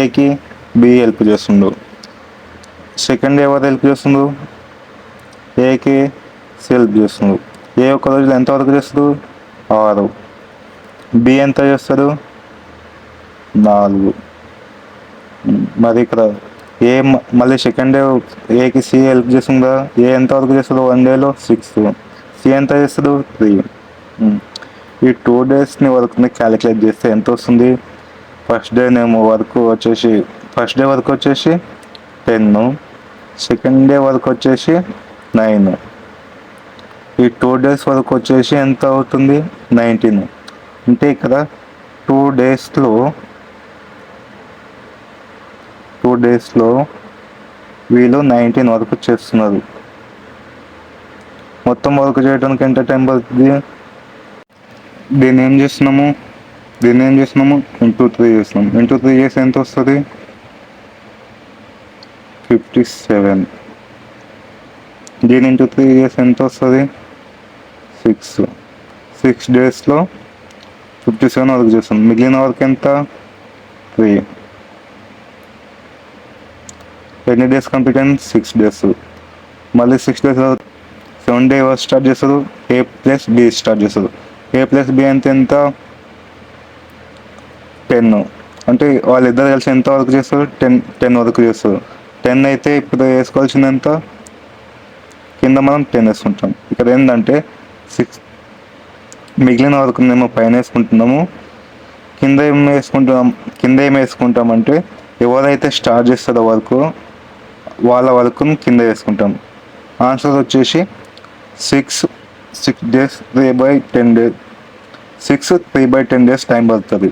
ఏకి B help చేస్తుండు. Second ఎవరు హెల్ప్ చేస్తుండు? ఏకి సి హెల్ప్ చేస్తుండు. ఏ ఒక రోజులో ఎంతవరకు చేస్తారు? 6. బి ఎంత చేస్తారు? 4. మరి ఇక్కడ ఏ మళ్ళీ సెకండ్ డే ఏకి సి హెల్ప్ చేస్తుంది కదా, ఏ ఎంతవరకు చేస్తుంది 1 డేలో? 6. సి ఎంత చేస్తుంది? 3. ఈ 2 డేస్ని వర్క్ని క్యాలిక్యులేట్ చేస్తే ఎంత వస్తుంది? ఫస్ట్ డే వరకు వచ్చేసి 10, సెకండ్ డే వరకు వచ్చేసి 9, ఈ 2 డేస్ వరకు వచ్చేసి ఎంత అవుతుంది? 19. అంటే ఇక్కడ 2 డేస్లో వీళ్ళు 19 వరకు చేస్తున్నారు. మొత్తం వర్క్ చేయడానికి ఎంత టైం పడుతుంది? దీన్ని ఏం చేస్తున్నాము ఇంటూ 3 చేస్తున్నాము. ఇంటూ 3 చేస్తే ఎంత వస్తుంది? 57. దీని ఇంటూ 3 చేస్తే ఎంత వస్తుంది? 6 డేస్లో 57 వరకు చేస్తాం. మిగిలిన వరకు ఎంత? 3. ఎన్ని డేస్ కంప్లీట్ అయింది? 6 డేస్. మళ్ళీ 6 డేస్ 7 డే స్టార్ట్ చేస్తారు. ఏ ప్లస్ బి స్టార్ట్ చేస్తారు. ఏ ప్లస్ బి అంటే ఎంత? 10. అంటే వాళ్ళిద్దరు కలిసి ఎంత వరకు చేస్తారు? 10 వరకు చేస్తారు. 10 అయితే ఇప్పుడు వేసుకోవాల్సింది ఎంత? కింద మనం 10 వేసుకుంటాం. ఇక్కడ ఏంటంటే 6 మిగిలిన వరకు మేము పైన వేసుకుంటున్నాము. కింద ఏం వేసుకుంటామంటే ఎవరైతే స్టార్ట్ చేస్తారో వర్క్ వాళ్ళ వర్క్ను కింద వేసుకుంటాం. ఆన్సర్ వచ్చేసి 6 డేస్ 3/10 డేస్ 6 3/10 డేస్ టైం పడుతుంది.